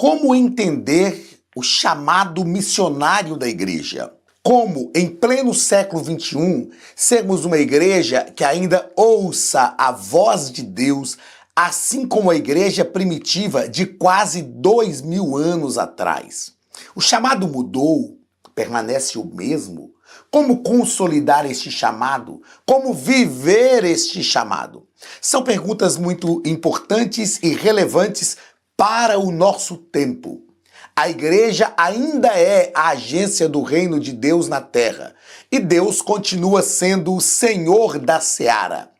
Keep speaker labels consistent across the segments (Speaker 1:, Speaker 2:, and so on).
Speaker 1: Como entender o chamado missionário da igreja? Como, em pleno século XXI, sermos uma igreja que ainda ouça a voz de Deus, assim como a igreja primitiva de quase 2000 anos atrás? O chamado mudou? Permanece o mesmo? Como consolidar este chamado? Como viver este chamado? São perguntas muito importantes e relevantes para o nosso tempo. A igreja ainda é a agência do reino de Deus na terra e Deus continua sendo o Senhor da seara.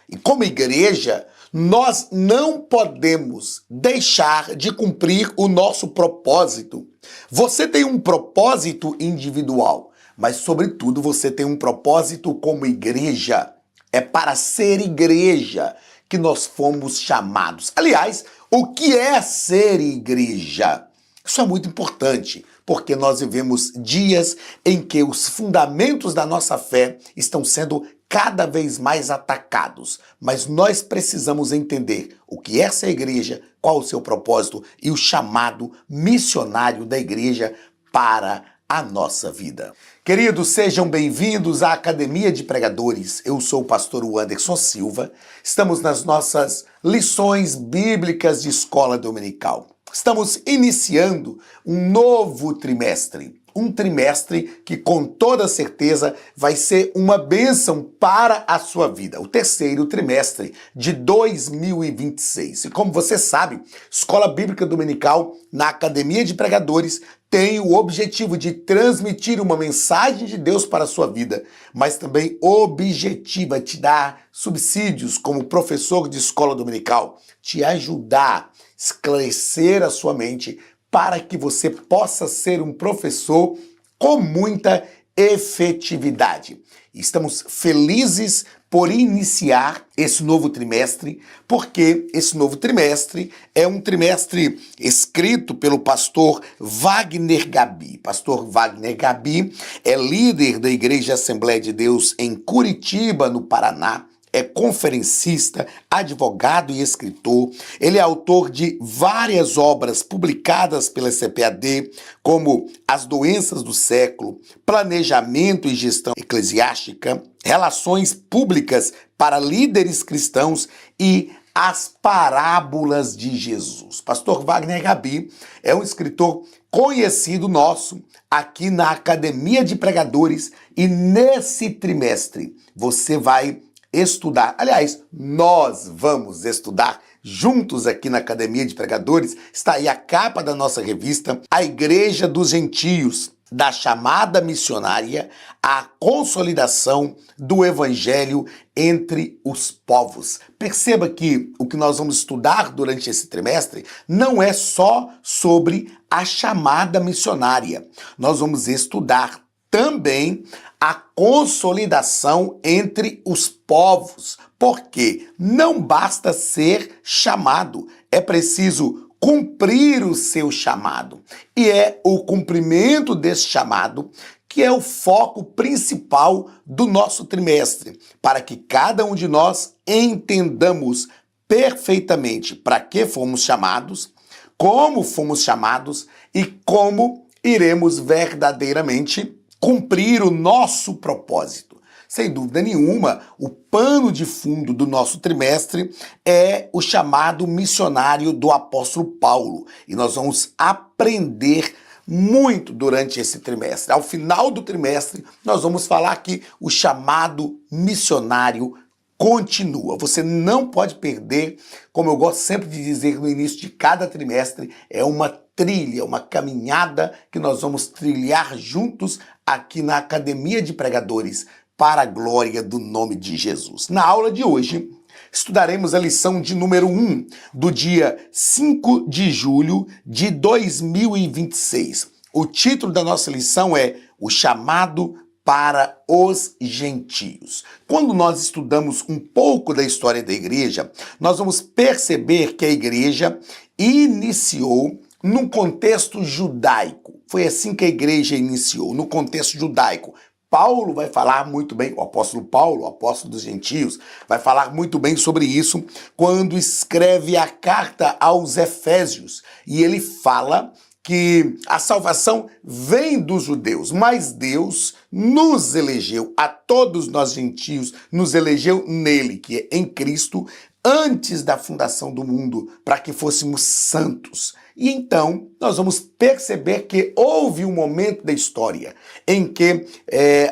Speaker 1: E como igreja, nós não podemos deixar de cumprir o nosso propósito. Você tem um propósito individual, mas sobretudo você tem um propósito como igreja. É para ser igreja que nós fomos chamados. Aliás, o que é ser igreja? Isso é muito importante, porque nós vivemos dias em que os fundamentos da nossa fé estão sendo cada vez mais atacados. Mas nós precisamos entender o que é essa igreja, qual o seu propósito e o chamado missionário da igreja para a nossa vida. Queridos, sejam bem-vindos à Academia de Pregadores. Eu sou o pastor Anderson Silva. Estamos nas nossas lições bíblicas de escola dominical. Estamos iniciando um novo trimestre. Um trimestre que com toda certeza vai ser uma bênção para a sua vida. O terceiro trimestre de 2026. E como você sabe, Escola Bíblica Dominical na Academia de Pregadores tem o objetivo de transmitir uma mensagem de Deus para a sua vida, mas também objetiva te dar subsídios como professor de escola dominical, te ajudar, esclarecer a sua mente para que você possa ser um professor com muita efetividade. Estamos felizes por iniciar esse novo trimestre, porque esse novo trimestre é um trimestre escrito pelo pastor Wagner Gabi. Pastor Wagner Gabi é líder da Igreja Assembleia de Deus em Curitiba, no Paraná. É conferencista, advogado e escritor. Ele é autor de várias obras publicadas pela CPAD, como As Doenças do Século, Planejamento e Gestão Eclesiástica, Relações Públicas para Líderes Cristãos e As Parábolas de Jesus. Pastor Wagner Gabi é um escritor conhecido nosso aqui na Academia de Pregadores e nesse trimestre você vai estudar. Aliás, nós vamos estudar juntos aqui na Academia de Pregadores. Está aí a capa da nossa revista, A Igreja dos Gentios, da chamada missionária à consolidação do Evangelho entre os povos. Perceba que o que nós vamos estudar durante esse trimestre não é só sobre a chamada missionária. Nós vamos estudar também a consolidação entre os povos, porque não basta ser chamado, é preciso cumprir o seu chamado. E é o cumprimento desse chamado que é o foco principal do nosso trimestre, para que cada um de nós entendamos perfeitamente para que fomos chamados, como fomos chamados e como iremos verdadeiramente cumprir o nosso propósito. Sem dúvida nenhuma, o pano de fundo do nosso trimestre é o chamado missionário do apóstolo Paulo. E nós vamos aprender muito durante esse trimestre. Ao final do trimestre, nós vamos falar que o chamado missionário continua. Você não pode perder, como eu gosto sempre de dizer no início de cada trimestre, é uma trilha, uma caminhada que nós vamos trilhar juntos aqui na Academia de Pregadores para a glória do nome de Jesus. Na aula de hoje, estudaremos a lição de número 1 do dia 5 de julho de 2026. O título da nossa lição é O Chamado para os Gentios. Quando nós estudamos um pouco da história da igreja, nós vamos perceber que a igreja iniciou num contexto judaico. Foi assim que a igreja iniciou, no contexto judaico. Paulo vai falar muito bem, o apóstolo Paulo, o apóstolo dos gentios, vai falar muito bem sobre isso quando escreve a carta aos Efésios. E ele fala que a salvação vem dos judeus, mas Deus nos elegeu, a todos nós gentios, nos elegeu nele, que é em Cristo, antes da fundação do mundo, para que fôssemos santos. E então nós vamos perceber que houve um momento da história em que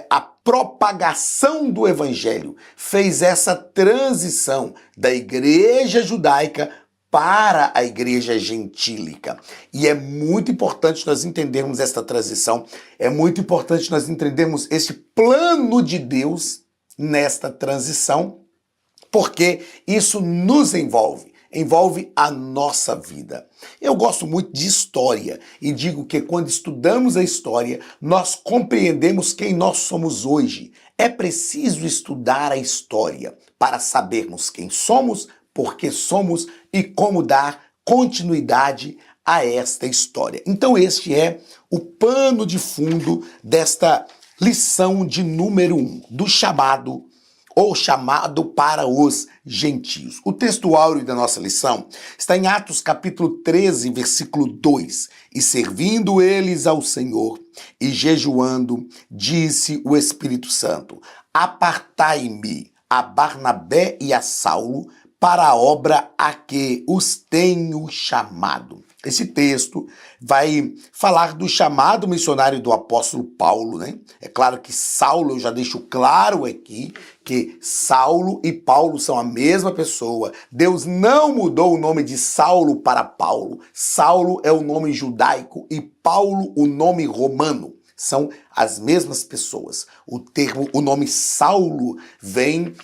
Speaker 1: a propagação do evangelho fez essa transição da igreja judaica para a igreja gentílica. E é muito importante nós entendermos esta transição, é muito importante nós entendermos este plano de Deus nesta transição, porque isso nos envolve a nossa vida. Eu gosto muito de história e digo que quando estudamos a história, nós compreendemos quem nós somos hoje. É preciso estudar a história para sabermos quem somos, por que somos e como dar continuidade a esta história. Então este é o pano de fundo desta lição de número 1, do chamado ou chamado para os gentios. O texto áureo da nossa lição está em Atos capítulo 13, versículo 2. E servindo eles ao Senhor e jejuando, disse o Espírito Santo: apartai-me a Barnabé e a Saulo para a obra a que os tenho chamado. Esse texto vai falar do chamado missionário do apóstolo Paulo, né? É claro que Saulo, eu já deixo claro aqui, que Saulo e Paulo são a mesma pessoa. Deus não mudou o nome de Saulo para Paulo. Saulo é o nome judaico e Paulo o nome romano. São as mesmas pessoas. O nome Saulo vem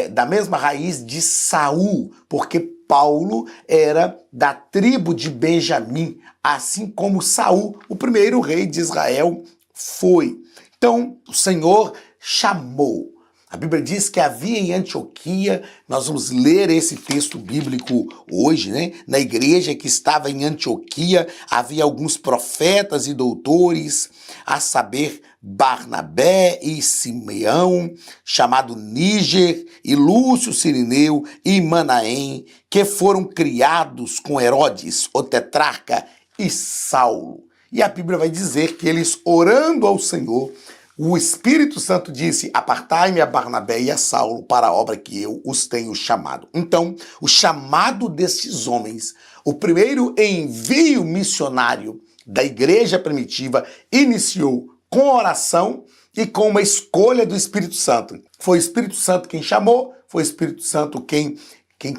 Speaker 1: da mesma raiz de Saul, porque Paulo era da tribo de Benjamim, assim como Saul, o primeiro rei de Israel, foi. Então, o Senhor chamou. A Bíblia diz que havia em Antioquia, nós vamos ler esse texto bíblico hoje, né? Na igreja que estava em Antioquia, havia alguns profetas e doutores, a saber, Barnabé e Simeão, chamado Níger, e Lúcio Cirineu e Manaém, que foram criados com Herodes, o tetrarca, e Saulo. E a Bíblia vai dizer que eles, orando ao Senhor, o Espírito Santo disse: apartai-me a Barnabé e a Saulo para a obra que eu os tenho chamado. Então, o chamado destes homens, o primeiro envio missionário da igreja primitiva, iniciou com oração e com uma escolha do Espírito Santo. Foi o Espírito Santo quem chamou, foi o Espírito Santo quem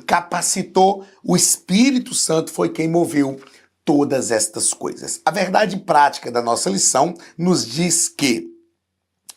Speaker 1: capacitou, o Espírito Santo foi quem moveu todas estas coisas. A verdade prática da nossa lição nos diz que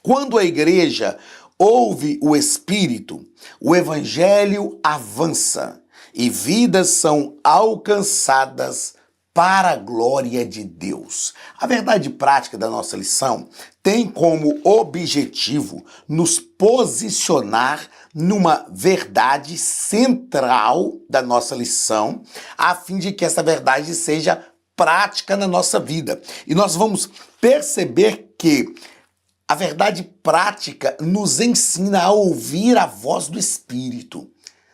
Speaker 1: quando a igreja ouve o Espírito, o evangelho avança e vidas são alcançadas para a glória de Deus. A verdade prática da nossa lição tem como objetivo nos posicionar numa verdade central da nossa lição, a fim de que essa verdade seja prática na nossa vida. E nós vamos perceber que a verdade prática nos ensina a ouvir a voz do Espírito.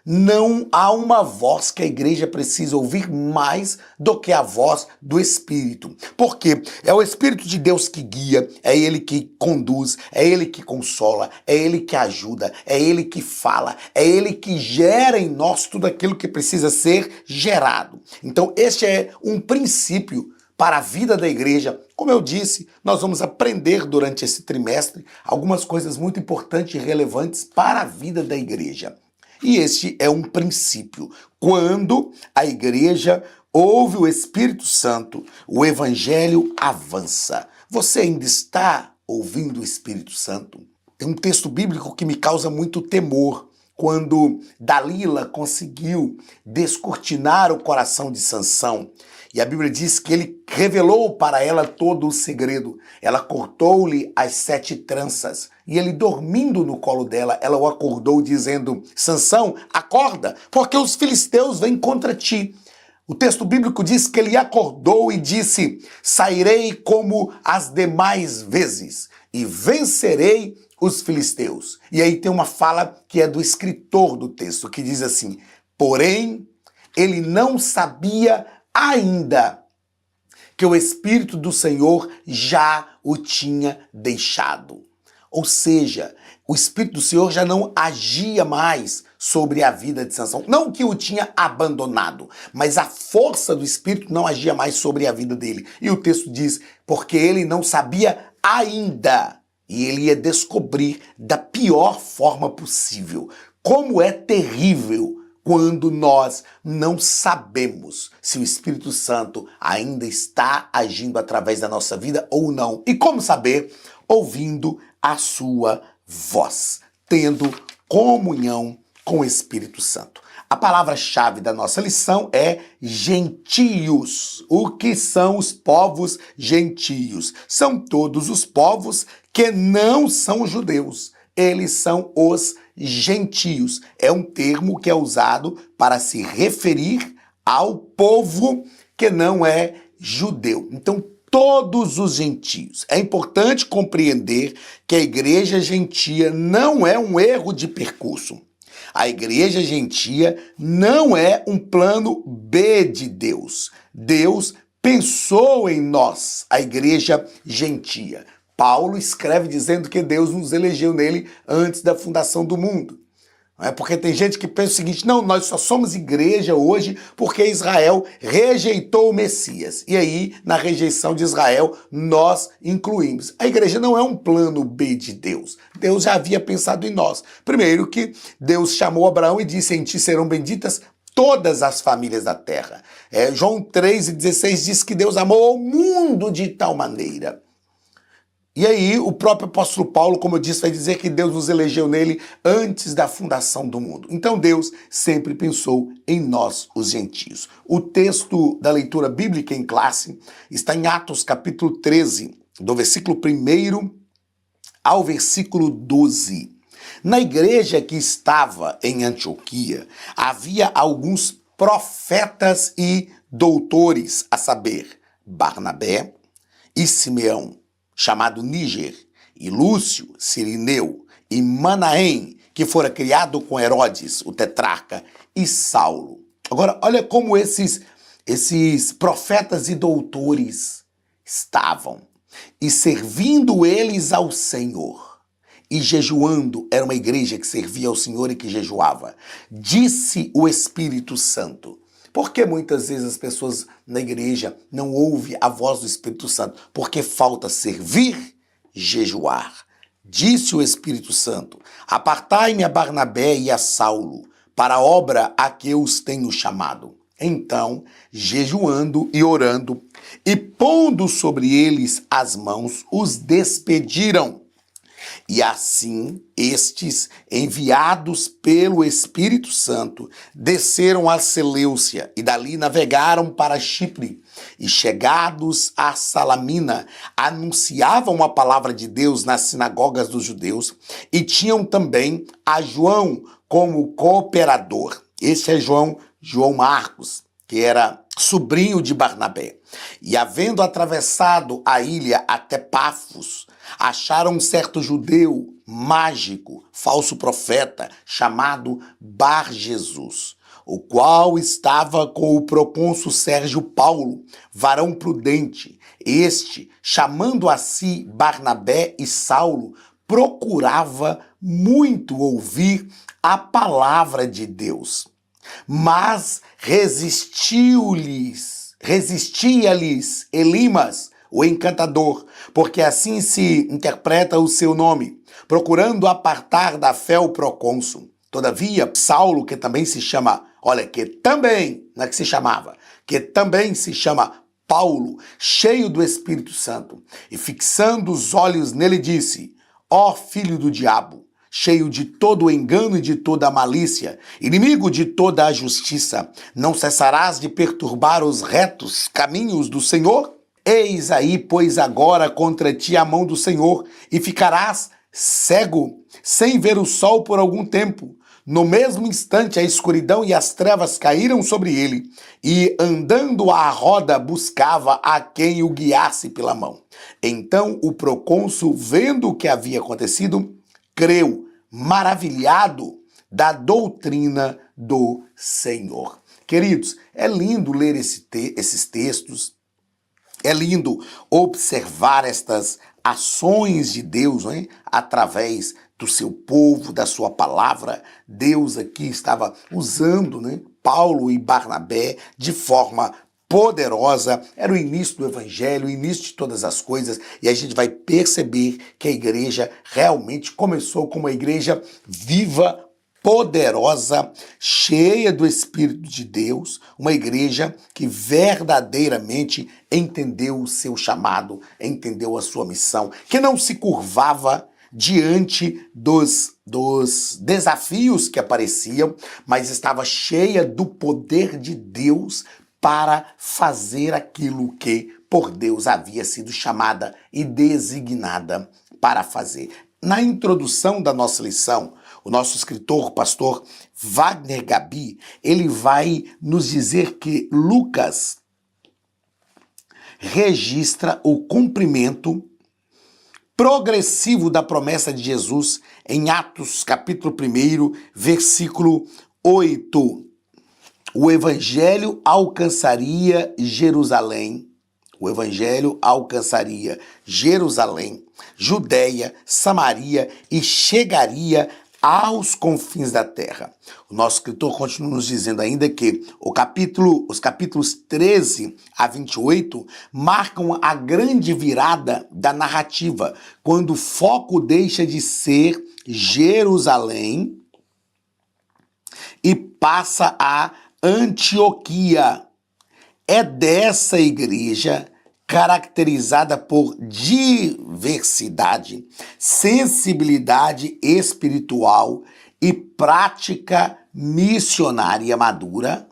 Speaker 1: Não há uma voz que a igreja precisa ouvir mais do que a voz do Espírito. Porque é o Espírito de Deus que guia, é Ele que conduz, é Ele que consola, é Ele que ajuda, é Ele que fala, é Ele que gera em nós tudo aquilo que precisa ser gerado. Então este é um princípio para a vida da igreja. Como eu disse, nós vamos aprender durante esse trimestre algumas coisas muito importantes e relevantes para a vida da igreja. E este é um princípio. Quando a igreja ouve o Espírito Santo, o evangelho avança. Você ainda está ouvindo o Espírito Santo? Tem um texto bíblico que me causa muito temor. Quando Dalila conseguiu descortinar o coração de Sansão, e a Bíblia diz que ele revelou para ela todo o segredo. Ela cortou-lhe as 7 tranças. E ele, dormindo no colo dela, ela o acordou dizendo: Sansão, acorda, porque os filisteus vêm contra ti. O texto bíblico diz que ele acordou e disse: sairei como as demais vezes. e vencerei os filisteus. E aí tem uma fala que é do escritor do texto, que diz assim: porém, ele não sabia ainda que o Espírito do Senhor já o tinha deixado. Ou seja, o Espírito do Senhor já não agia mais sobre a vida de Sansão. Não que o tinha abandonado, mas a força do Espírito não agia mais sobre a vida dele. E o texto diz, porque ele não sabia ainda. E ele ia descobrir da pior forma possível. Como é terrível quando nós não sabemos se o Espírito Santo ainda está agindo através da nossa vida ou não. E como saber? Ouvindo a sua voz, tendo comunhão com o Espírito Santo. A palavra-chave da nossa lição é gentios. O que são os povos gentios? São todos os povos que não são judeus. Eles são os gentios. É um termo que é usado para se referir ao povo que não é judeu. Então, todos os gentios. É importante compreender que a igreja gentia não é um erro de percurso. A igreja gentia não é um plano B de Deus. Deus pensou em nós, a igreja gentia. Paulo escreve dizendo que Deus nos elegeu nele antes da fundação do mundo. Não é? Porque tem gente que pensa o seguinte: não, nós só somos igreja hoje porque Israel rejeitou o Messias. E aí, na rejeição de Israel, nós incluímos. A igreja não é um plano B de Deus. Deus já havia pensado em nós. Primeiro que Deus chamou Abraão e disse: em ti serão benditas todas as famílias da terra. João 3,16 diz que Deus amou o mundo de tal maneira. E aí, o próprio apóstolo Paulo, como eu disse, vai dizer que Deus nos elegeu nele antes da fundação do mundo. Então, Deus sempre pensou em nós, os gentios. O texto da leitura bíblica em classe está em Atos, capítulo 13, do versículo 1 ao versículo 12. Na igreja que estava em Antioquia, havia alguns profetas e doutores, a saber, Barnabé e Simeão, chamado Níger, e Lúcio, Cirineu, e Manaém, que fora criado com Herodes, o tetrarca, e Saulo. Agora, olha como esses profetas e doutores estavam, e servindo eles ao Senhor, e jejuando. Era uma igreja que servia ao Senhor e que jejuava. Disse o Espírito Santo. Por que muitas vezes as pessoas na igreja não ouvem a voz do Espírito Santo? Porque falta servir, jejuar. Disse o Espírito Santo: apartai-me a Barnabé e a Saulo, para a obra a que eu os tenho chamado. Então, jejuando e orando, e pondo sobre eles as mãos, os despediram. E assim, estes, enviados pelo Espírito Santo, desceram a Seleucia e dali navegaram para Chipre. E chegados a Salamina, anunciavam a palavra de Deus nas sinagogas dos judeus e tinham também a João como cooperador. Esse é João Marcos, que era sobrinho de Barnabé. E havendo atravessado a ilha até Pafos, acharam um certo judeu mágico, falso profeta, chamado Bar-Jesus, o qual estava com o procônsul Sérgio Paulo, varão prudente. Este, chamando a si Barnabé e Saulo, procurava muito ouvir a palavra de Deus. Mas resistia-lhes Elimas, o encantador, porque assim se interpreta o seu nome, procurando apartar da fé o procônsul. Todavia, Saulo, que também se chama, que também se chama Paulo, cheio do Espírito Santo, e fixando os olhos nele, disse: ó filho do diabo, cheio de todo o engano e de toda a malícia, inimigo de toda a justiça, não cessarás de perturbar os retos caminhos do Senhor? Eis aí, pois, agora contra ti a mão do Senhor, e ficarás cego, sem ver o sol por algum tempo. No mesmo instante, a escuridão e as trevas caíram sobre ele, e, andando à roda, buscava a quem o guiasse pela mão. Então o procônsul, vendo o que havia acontecido, creu, maravilhado da doutrina do Senhor. Queridos, é lindo ler esses textos, é lindo observar estas ações de Deus, não é? Através do seu povo, da sua palavra. Deus aqui estava usando, né, Paulo e Barnabé de forma poderosa. Era o início do evangelho, o início de todas as coisas, e a gente vai perceber que a igreja realmente começou como uma igreja viva, poderosa, cheia do Espírito de Deus, uma igreja que verdadeiramente entendeu o seu chamado, entendeu a sua missão, que não se curvava diante dos desafios que apareciam, mas estava cheia do poder de Deus para fazer aquilo que por Deus havia sido chamada e designada para fazer. Na introdução da nossa lição, o nosso escritor, o pastor Wagner Gabi, ele vai nos dizer que Lucas registra o cumprimento progressivo da promessa de Jesus em Atos, capítulo 1, versículo 8. O evangelho alcançaria Jerusalém. O evangelho alcançaria Jerusalém, Judéia, Samaria e chegaria aos confins da terra. O nosso escritor continua nos dizendo ainda que os capítulos 13 a 28 marcam a grande virada da narrativa, quando o foco deixa de ser Jerusalém e passa a Antioquia. É dessa igreja, caracterizada por diversidade, sensibilidade espiritual e prática missionária madura,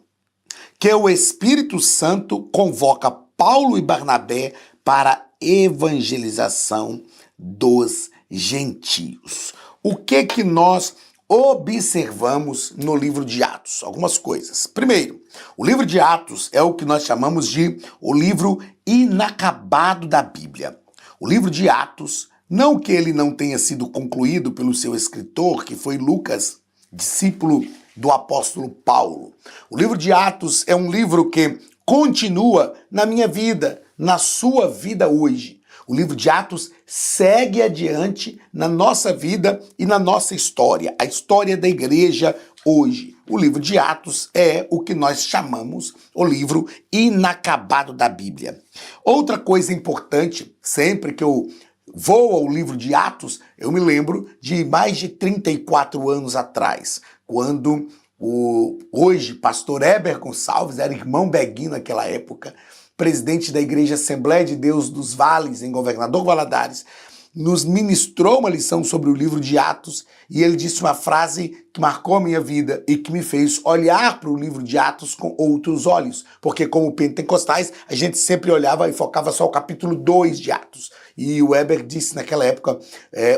Speaker 1: que o Espírito Santo convoca Paulo e Barnabé para a evangelização dos gentios. O que nós observamos no livro de Atos? Algumas coisas. Primeiro, o livro de Atos é o que nós chamamos de o livro inacabado da Bíblia. O livro de Atos, não que ele não tenha sido concluído pelo seu escritor, que foi Lucas, discípulo do apóstolo Paulo. O livro de Atos é um livro que continua na minha vida, na sua vida hoje. O livro de Atos segue adiante na nossa vida e na nossa história, a história da igreja hoje. O livro de Atos é o que nós chamamos o livro inacabado da Bíblia. Outra coisa importante, sempre que eu vou ao livro de Atos, eu me lembro de mais de 34 anos atrás, quando o hoje pastor Heber Gonçalves, era irmão Beguinho naquela época, presidente da Igreja Assembleia de Deus dos Vales, em Governador Valadares, nos ministrou uma lição sobre o livro de Atos, e ele disse uma frase que marcou a minha vida e que me fez olhar para o livro de Atos com outros olhos, porque como pentecostais, a gente sempre olhava e focava só o capítulo 2 de Atos. E o Weber disse naquela época,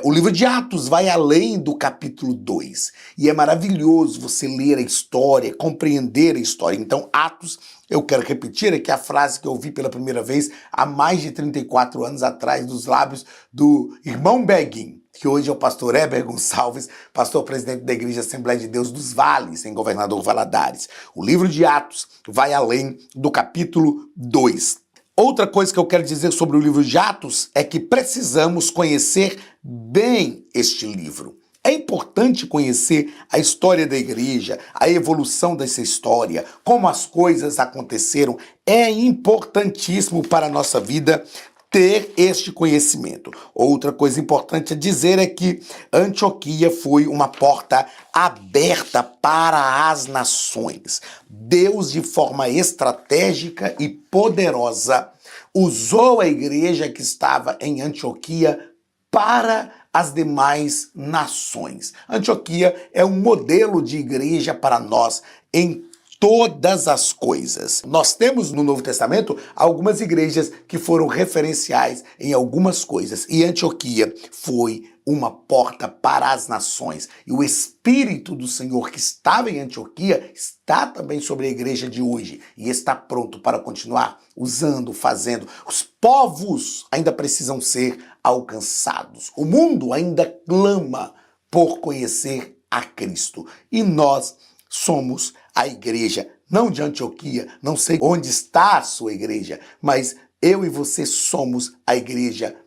Speaker 1: o livro de Atos vai além do capítulo 2. E é maravilhoso você ler a história, compreender a história. Então, Atos, eu quero repetir aqui a frase que eu ouvi pela primeira vez há mais de 34 anos atrás, dos lábios do irmão Beguin, que hoje é o pastor Heber Gonçalves, pastor presidente da Igreja Assembleia de Deus dos Vales, em Governador Valadares. O livro de Atos vai além do capítulo 2. Outra coisa que eu quero dizer sobre o livro de Atos é que precisamos conhecer bem este livro. É importante conhecer a história da igreja, a evolução dessa história, como as coisas aconteceram. É importantíssimo para a nossa vida ter este conhecimento. Outra coisa importante a dizer é que Antioquia foi uma porta aberta para as nações. Deus, de forma estratégica e poderosa, usou a igreja que estava em Antioquia para as demais nações. Antioquia é um modelo de igreja para nós em todas as coisas. Nós temos no Novo Testamento algumas igrejas que foram referenciais em algumas coisas, e Antioquia foi uma porta para as nações. E o Espírito do Senhor que estava em Antioquia está também sobre a igreja de hoje e está pronto para continuar usando, fazendo. Os povos ainda precisam ser alcançados. O mundo ainda clama por conhecer a Cristo. E nós somos a igreja, não de Antioquia, não sei onde está a sua igreja, mas eu e você somos a igreja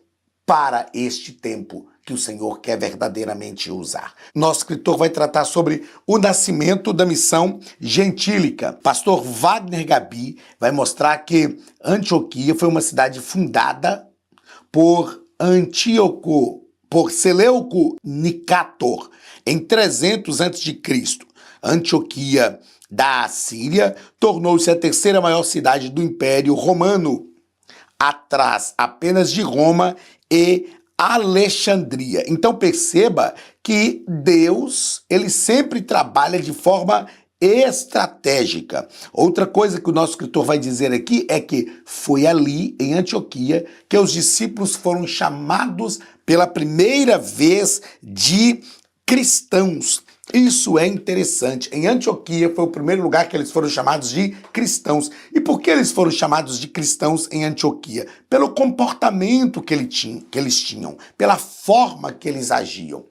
Speaker 1: para este tempo que o Senhor quer verdadeiramente usar. Nosso escritor vai tratar sobre o nascimento da missão gentílica. Pastor Wagner Gabi vai mostrar que Antioquia foi uma cidade fundada por Seleuco Nicator em 300 a.C. Antioquia da Assíria tornou-se a terceira maior cidade do Império Romano, atrás apenas de Roma e Alexandria. Então perceba que Deus, ele sempre trabalha de forma estratégica. Outra coisa que o nosso escritor vai dizer aqui é que foi ali, em Antioquia, que os discípulos foram chamados pela primeira vez de cristãos. Isso é interessante. Em Antioquia foi o primeiro lugar que eles foram chamados de cristãos. E por que eles foram chamados de cristãos em Antioquia? Pelo comportamento que eles tinham, pela forma que eles agiam.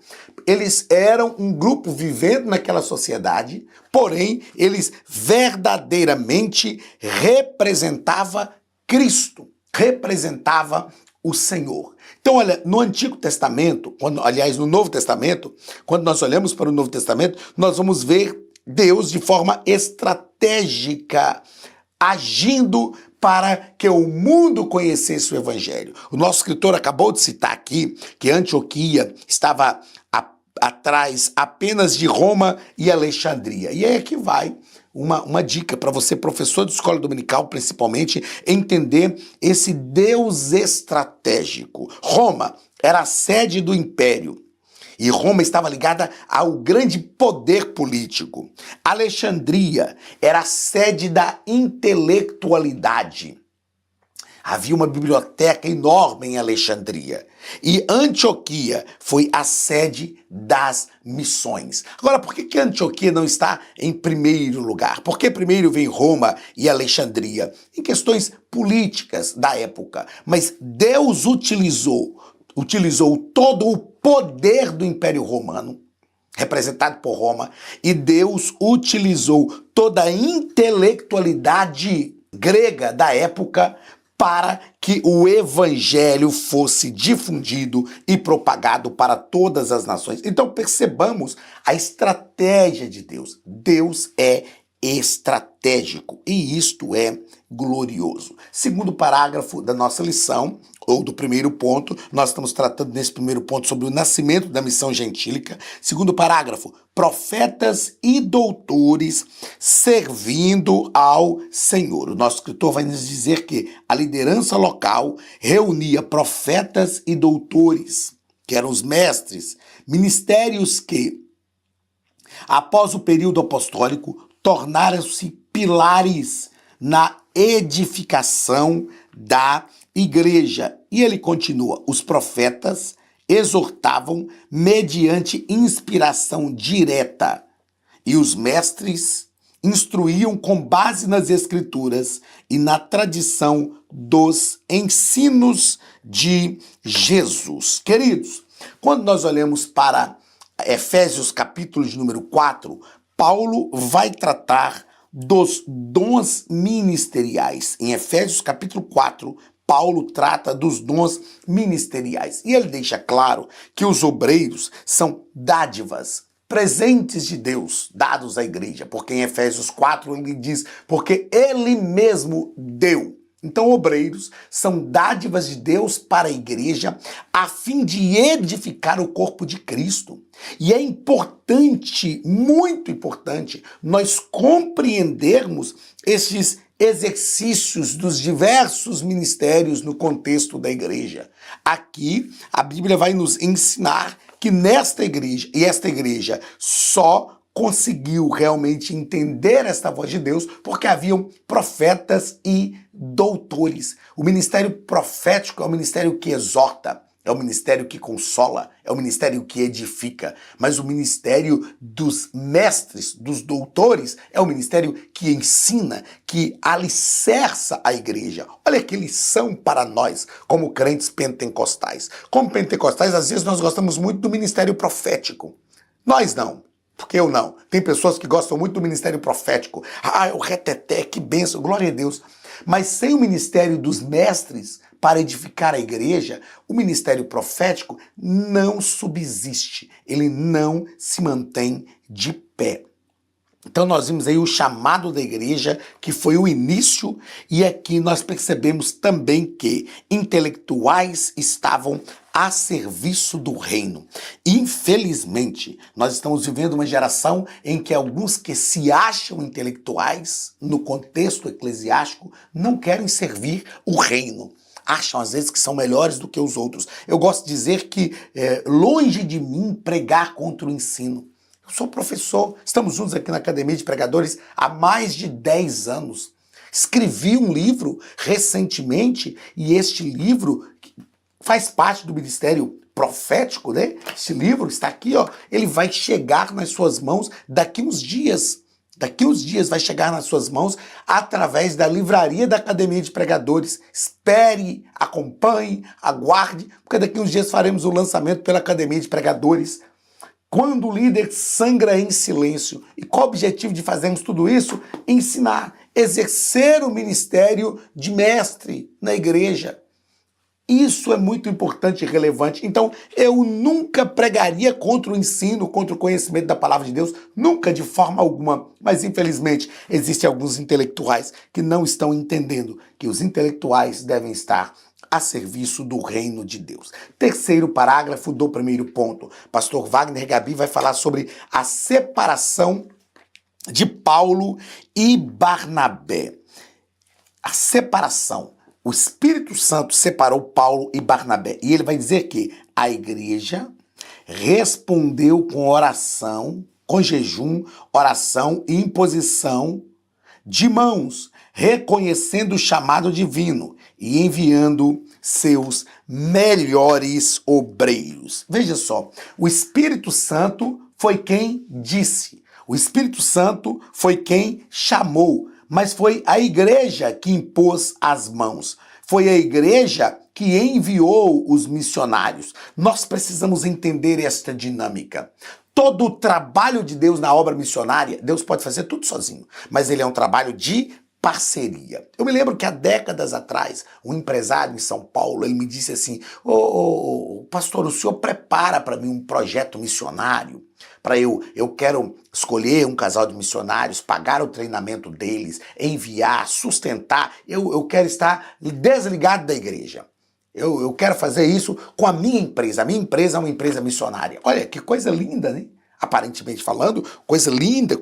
Speaker 1: Eles eram um grupo vivendo naquela sociedade, porém, eles verdadeiramente representavam Cristo, representava o Senhor. Então, olha, no Antigo Testamento, no Novo Testamento, quando nós olhamos para o Novo Testamento, nós vamos ver Deus de forma estratégica, agindo para que o mundo conhecesse o Evangelho. O nosso escritor acabou de citar aqui que Antioquia estava atrás apenas de Roma e Alexandria. E aí aqui vai uma dica para você, professor de escola dominical, principalmente, entender esse Deus estratégico. Roma era a sede do império. E Roma estava ligada ao grande poder político. Alexandria era a sede da intelectualidade. Havia uma biblioteca enorme em Alexandria. E Antioquia foi a sede das missões. Agora, por que Antioquia não está em primeiro lugar? Por que primeiro vem Roma e Alexandria? Em questões políticas da época. Mas Deus utilizou todo o poder do Império Romano, representado por Roma, e Deus utilizou toda a intelectualidade grega da época para que o evangelho fosse difundido e propagado para todas as nações. Então percebamos a estratégia de Deus. Deus é estratégico e isto é glorioso. Segundo parágrafo da nossa lição, ou do primeiro ponto, nós estamos tratando nesse primeiro ponto sobre o nascimento da missão gentílica. Segundo parágrafo, profetas e doutores servindo ao Senhor. O nosso escritor vai nos dizer que a liderança local reunia profetas e doutores, que eram os mestres, ministérios que, após o período apostólico, tornaram-se pilares na edificação da igreja. E ele continua, os profetas exortavam mediante inspiração direta e os mestres instruíam com base nas escrituras e na tradição dos ensinos de Jesus. Queridos, quando nós olhamos para Efésios capítulo de número 4, Paulo vai tratar dos dons ministeriais. Em Efésios capítulo 4, Paulo trata dos dons ministeriais. E ele deixa claro que os obreiros são dádivas, presentes de Deus, dados à igreja. Porque em Efésios 4 ele diz, porque ele mesmo deu. Então, obreiros são dádivas de Deus para a igreja a fim de edificar o corpo de Cristo. E é importante, muito importante, nós compreendermos esses exercícios dos diversos ministérios no contexto da igreja. Aqui, a Bíblia vai nos ensinar que nesta igreja, e esta igreja só conseguiu realmente entender esta voz de Deus, porque haviam profetas e doutores. O ministério profético é o ministério que exorta, é o ministério que consola, é o ministério que edifica, mas o ministério dos mestres, dos doutores, é o ministério que ensina, que alicerça a igreja. Olha que lição para nós, como crentes pentecostais. Como pentecostais, às vezes nós gostamos muito do ministério profético. Nós não. Porque eu não. Tem pessoas que gostam muito do ministério profético. O reteté, que bênção, glória a Deus. Mas sem o ministério dos mestres para edificar a igreja, o ministério profético não subsiste. Ele não se mantém de pé. Então nós vimos aí o chamado da igreja, que foi o início, e aqui nós percebemos também que intelectuais estavam a serviço do reino. Infelizmente, nós estamos vivendo uma geração em que alguns que se acham intelectuais, no contexto eclesiástico, não querem servir o reino. Acham às vezes que são melhores do que os outros. Eu gosto de dizer que longe de mim pregar contra o ensino. Eu sou professor, estamos juntos aqui na Academia de Pregadores há mais de 10 anos. Escrevi um livro recentemente e este livro faz parte do ministério profético, né? Esse livro está aqui, ó. Ele vai chegar nas suas mãos daqui uns dias. Daqui uns dias vai chegar nas suas mãos através da livraria da Academia de Pregadores. Espere, acompanhe, aguarde, porque daqui uns dias faremos o lançamento pela Academia de Pregadores. Quando o líder sangra em silêncio. E qual o objetivo de fazermos tudo isso? Ensinar, exercer o ministério de mestre na igreja. Isso é muito importante e relevante. Então, eu nunca pregaria contra o ensino, contra o conhecimento da palavra de Deus, nunca, de forma alguma. Mas, infelizmente, existem alguns intelectuais que não estão entendendo que os intelectuais devem estar a serviço do reino de Deus. Terceiro parágrafo do primeiro ponto. Pastor Wagner Gabi vai falar sobre a separação de Paulo e Barnabé. A separação. O Espírito Santo separou Paulo e Barnabé. E ele vai dizer que a igreja respondeu com oração, com jejum, oração e imposição de mãos, reconhecendo o chamado divino e enviando seus melhores obreiros. Veja só, o Espírito Santo foi quem disse, o Espírito Santo foi quem chamou, mas foi a igreja que impôs as mãos. Foi a igreja que enviou os missionários. Nós precisamos entender esta dinâmica. Todo o trabalho de Deus na obra missionária, Deus pode fazer tudo sozinho, mas ele é um trabalho de parceria. Eu me lembro que há décadas atrás, um empresário em São Paulo, ele me disse assim, pastor, o senhor prepara para mim um projeto missionário? Para eu quero escolher um casal de missionários, pagar o treinamento deles, enviar, sustentar, eu quero estar desligado da igreja. Eu quero fazer isso com a minha empresa. A minha empresa é uma empresa missionária. Olha, que coisa linda, né? Aparentemente falando, coisa linda,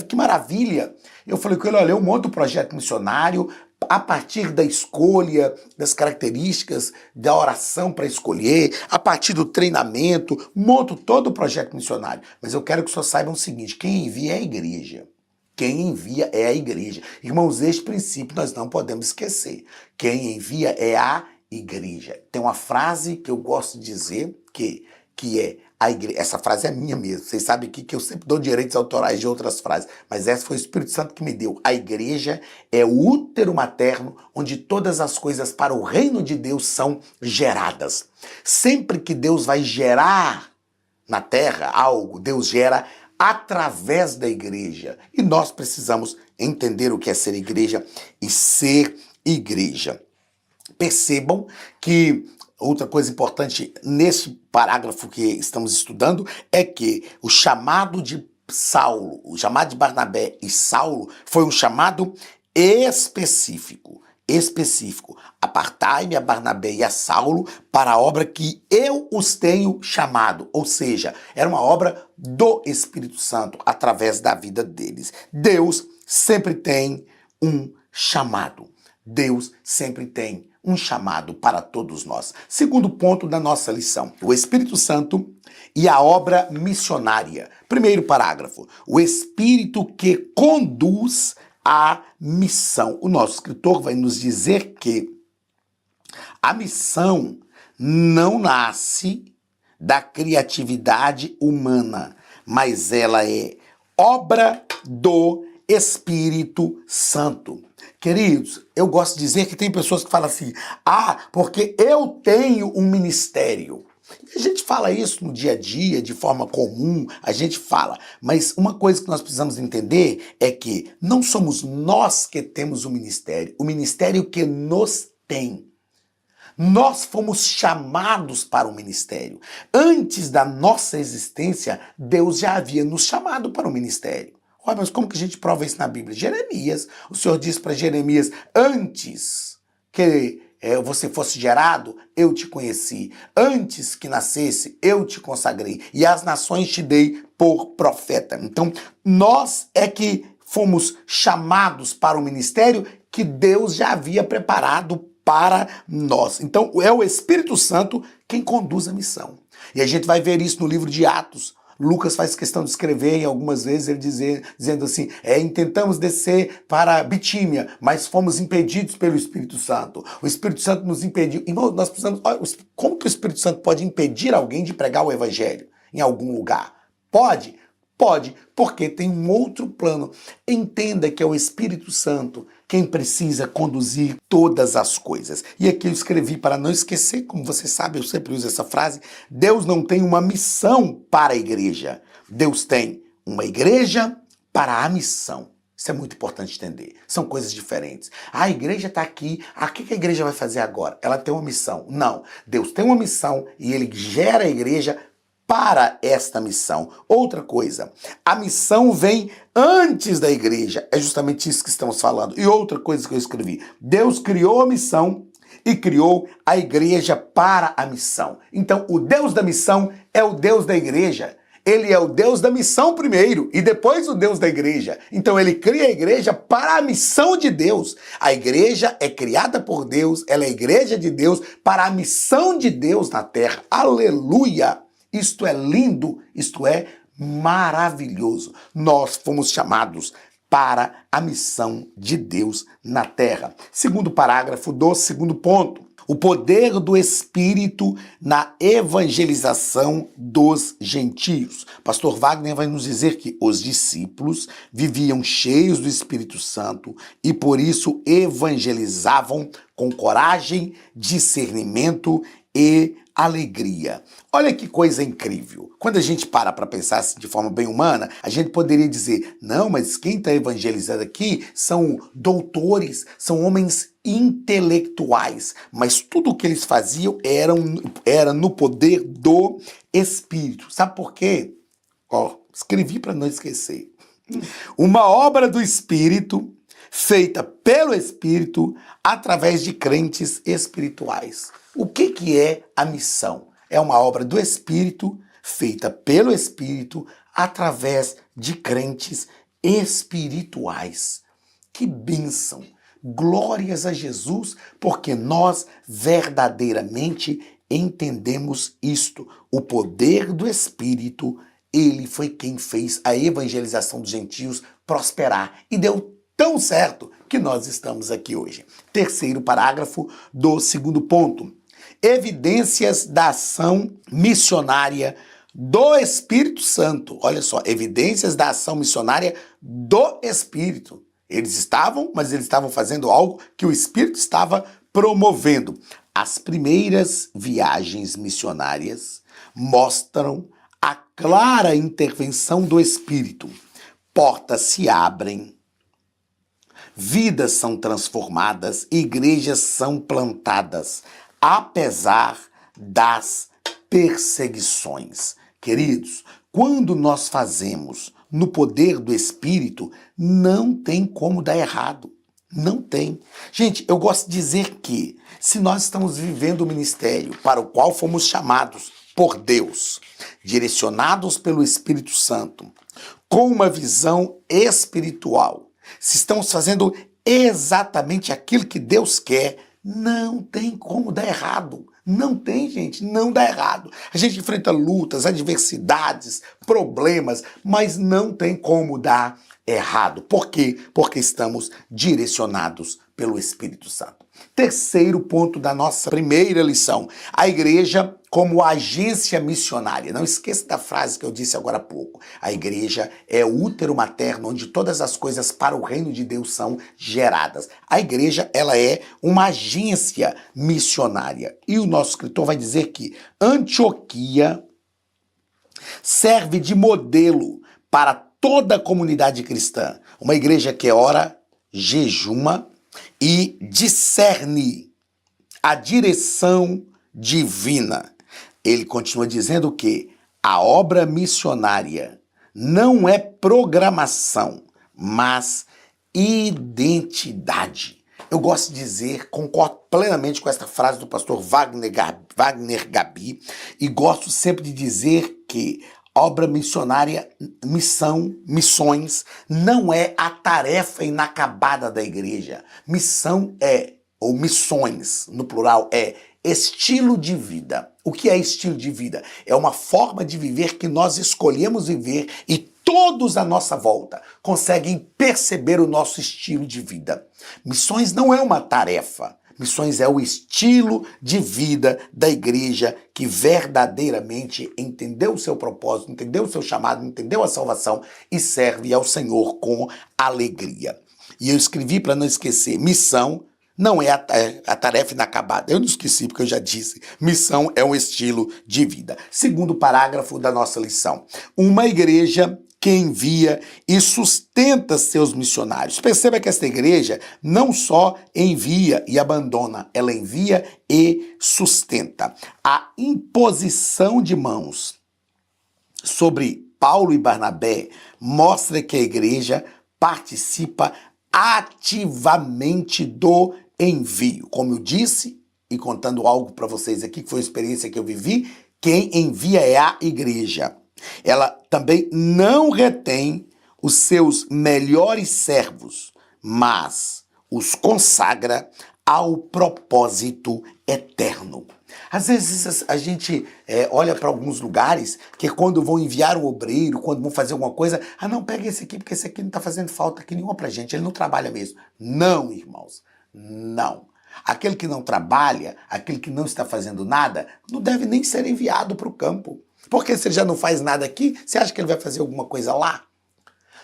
Speaker 1: que maravilha. Eu falei com ele, olha, eu monto um projeto missionário a partir da escolha, das características, da oração para escolher, a partir do treinamento, monto todo o projeto missionário. Mas eu quero que o senhor saiba o seguinte, quem envia é a igreja. Quem envia é a igreja. Irmãos, este princípio nós não podemos esquecer. Quem envia é a igreja. Tem uma frase que eu gosto de dizer que é a igreja. Essa frase é minha mesmo. Vocês sabem que eu sempre dou direitos autorais de outras frases, mas essa foi o Espírito Santo que me deu. A igreja é o útero materno onde todas as coisas para o reino de Deus são geradas. Sempre que Deus vai gerar na terra algo, Deus gera através da igreja. E nós precisamos entender o que é ser igreja e ser igreja. Percebam que outra coisa importante nesse parágrafo que estamos estudando é que o chamado de Saulo, o chamado de Barnabé e Saulo foi um chamado específico. Apartai-me a Barnabé e a Saulo para a obra que eu os tenho chamado. Ou seja, era uma obra do Espírito Santo através da vida deles. Deus sempre tem um chamado. Deus sempre tem um chamado para todos nós. Segundo ponto da nossa lição, o Espírito Santo e a obra missionária. Primeiro parágrafo, o Espírito que conduz a missão. O nosso escritor vai nos dizer que a missão não nasce da criatividade humana, mas ela é obra do Espírito Santo. Queridos, eu gosto de dizer que tem pessoas que falam assim, porque eu tenho um ministério. A gente fala isso no dia a dia, de forma comum, a gente fala. Mas uma coisa que nós precisamos entender é que não somos nós que temos o ministério que nos tem. Nós fomos chamados para o ministério. Antes da nossa existência, Deus já havia nos chamado para o ministério. Olha, mas como que a gente prova isso na Bíblia? Jeremias, o Senhor disse para Jeremias, antes que você fosse gerado, eu te conheci. Antes que nascesse, eu te consagrei. E as nações te dei por profeta. Então, nós é que fomos chamados para o ministério que Deus já havia preparado para nós. Então, é o Espírito Santo quem conduz a missão. E a gente vai ver isso no livro de Atos. Lucas faz questão de escrever, e algumas vezes ele dizendo assim, intentamos descer para Bitínia, mas fomos impedidos pelo Espírito Santo. O Espírito Santo nos impediu. Irmão, nós precisamos... Como que o Espírito Santo pode impedir alguém de pregar o Evangelho em algum lugar? Pode? Pode, porque tem um outro plano. Entenda que é o Espírito Santo quem precisa conduzir todas as coisas. E aqui eu escrevi para não esquecer, como você sabe, eu sempre uso essa frase, Deus não tem uma missão para a igreja. Deus tem uma igreja para a missão. Isso é muito importante entender. São coisas diferentes. A igreja está aqui. O que a igreja vai fazer agora? Ela tem uma missão. Não. Deus tem uma missão e ele gera a igreja para esta missão. Outra coisa, a missão vem antes da igreja. É justamente isso que estamos falando. E outra coisa que eu escrevi, Deus criou a missão e criou a igreja para a missão. Então, o Deus da missão é o Deus da igreja. Ele é o Deus da missão primeiro e depois o Deus da igreja. Então ele cria a igreja para a missão de Deus. A igreja é criada por Deus, ela é a igreja de Deus para a missão de Deus na terra. Aleluia! Isto é lindo, isto é maravilhoso. Nós fomos chamados para a missão de Deus na terra. Segundo parágrafo do segundo ponto. O poder do Espírito na evangelização dos gentios. Pastor Wagner vai nos dizer que os discípulos viviam cheios do Espírito Santo e por isso evangelizavam com coragem, discernimento e alegria. Olha que coisa incrível. Quando a gente para pensar assim, de forma bem humana, a gente poderia dizer, não, mas quem está evangelizando aqui são doutores, são homens intelectuais, mas tudo o que eles faziam era no poder do Espírito. Sabe por quê? Escrevi para não esquecer. Uma obra do Espírito feita pelo Espírito através de crentes espirituais. O que é a missão? É uma obra do Espírito feita pelo Espírito através de crentes espirituais. Que bênção! Glórias a Jesus, porque nós verdadeiramente entendemos isto. O poder do Espírito, ele foi quem fez a evangelização dos gentios prosperar e deu tão certo que nós estamos aqui hoje. Terceiro parágrafo do segundo ponto. Evidências da ação missionária do Espírito Santo. Olha só, evidências da ação missionária do Espírito. Eles estavam fazendo algo que o Espírito estava promovendo. As primeiras viagens missionárias mostram a clara intervenção do Espírito. Portas se abrem, vidas são transformadas, igrejas são plantadas, apesar das perseguições. Queridos, quando nós fazemos no poder do Espírito, não tem como dar errado. Não tem. Gente, eu gosto de dizer que se nós estamos vivendo o ministério para o qual fomos chamados por Deus, direcionados pelo Espírito Santo, com uma visão espiritual, se estamos fazendo exatamente aquilo que Deus quer, Não tem como dar errado. Não tem, gente, não dá errado. A gente enfrenta lutas, adversidades, problemas, mas não tem como dar errado. Por quê? Porque estamos direcionados pelo Espírito Santo. Terceiro ponto da nossa primeira lição: a igreja como agência missionária. Não esqueça da frase que eu disse agora há pouco. A igreja é o útero materno onde todas as coisas para o reino de Deus são geradas. A igreja, ela é uma agência missionária. E o nosso escritor vai dizer que Antioquia serve de modelo para toda a comunidade cristã. Uma igreja que ora, jejuma e discerne a direção divina. Ele continua dizendo que a obra missionária não é programação, mas identidade. Eu gosto de dizer, concordo plenamente com esta frase do pastor Wagner Gabi, e gosto sempre de dizer que obra missionária, missões, não é a tarefa inacabada da igreja. Missão é, ou missões, no plural, é estilo de vida. O que é estilo de vida? É uma forma de viver que nós escolhemos viver e todos à nossa volta conseguem perceber o nosso estilo de vida. Missões não é uma tarefa. Missões é o estilo de vida da igreja que verdadeiramente entendeu o seu propósito, entendeu o seu chamado, entendeu a salvação e serve ao Senhor com alegria. E eu escrevi para não esquecer, missão não é a tarefa inacabada. Eu não esqueci porque eu já disse, missão é um estilo de vida. Segundo parágrafo da nossa lição, uma igreja que envia e sustenta seus missionários. Perceba que esta igreja não só envia e abandona, ela envia e sustenta. A imposição de mãos sobre Paulo e Barnabé mostra que a igreja participa ativamente do envio. Como eu disse, e contando algo para vocês aqui, que foi uma experiência que eu vivi, quem envia é a igreja. Ela também não retém os seus melhores servos, mas os consagra ao propósito eterno. Às vezes a gente olha para alguns lugares que quando vão enviar um obreiro, quando vão fazer alguma coisa, não, pega esse aqui porque esse aqui não está fazendo falta aqui nenhuma para gente, ele não trabalha mesmo. Não, irmãos, não. Aquele que não trabalha, aquele que não está fazendo nada, não deve nem ser enviado para o campo. Porque se ele já não faz nada aqui, você acha que ele vai fazer alguma coisa lá?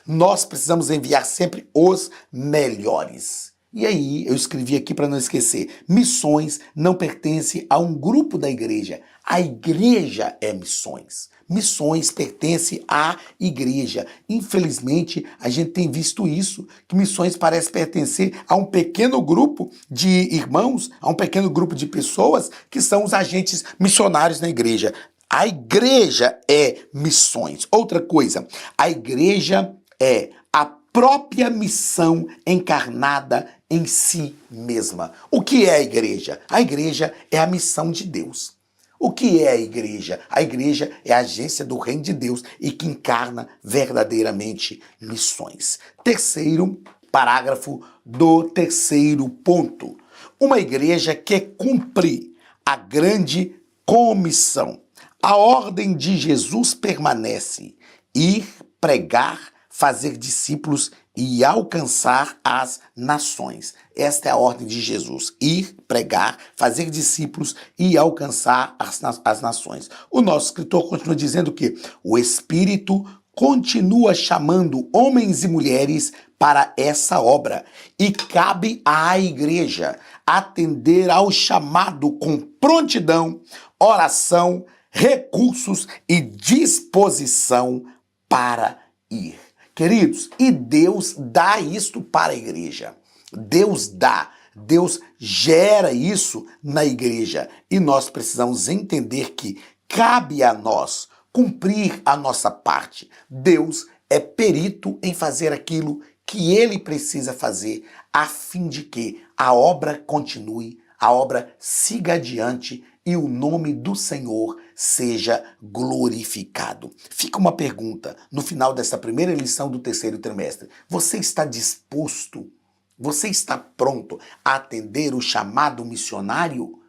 Speaker 1: Nós precisamos enviar sempre os melhores. E aí, eu escrevi aqui para não esquecer, missões não pertencem a um grupo da igreja. A igreja é missões. Missões pertencem à igreja. Infelizmente, a gente tem visto isso, que missões parece pertencer a um pequeno grupo de irmãos, a um pequeno grupo de pessoas que são os agentes missionários na igreja. A igreja é missões. Outra coisa, a igreja é a própria missão encarnada em si mesma. O que é a igreja? A igreja é a missão de Deus. O que é a igreja? A igreja é a agência do reino de Deus e que encarna verdadeiramente missões. Terceiro parágrafo do terceiro ponto. Uma igreja que cumpre a grande comissão. A ordem de Jesus permanece: ir, pregar, fazer discípulos e alcançar as nações. Esta é a ordem de Jesus: ir, pregar, fazer discípulos e alcançar as nações. O nosso escritor continua dizendo que o Espírito continua chamando homens e mulheres para essa obra e cabe à igreja atender ao chamado com prontidão, oração, recursos e disposição para ir. Queridos, e Deus dá isto para a igreja. Deus dá, Deus gera isso na igreja. E nós precisamos entender que cabe a nós cumprir a nossa parte. Deus é perito em fazer aquilo que ele precisa fazer, a fim de que a obra continue, a obra siga adiante e o nome do Senhor seja glorificado. Fica uma pergunta no final dessa primeira lição do terceiro trimestre. Você está disposto Você está pronto a atender o chamado missionário?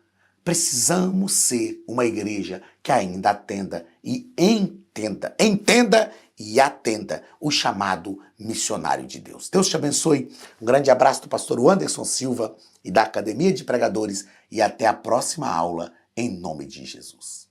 Speaker 1: Precisamos ser uma igreja que ainda atenda e entenda e atenda o chamado missionário de Deus. Deus te abençoe. Um grande abraço do pastor Anderson Silva e da Academia de Pregadores e até a próxima aula, em nome de Jesus.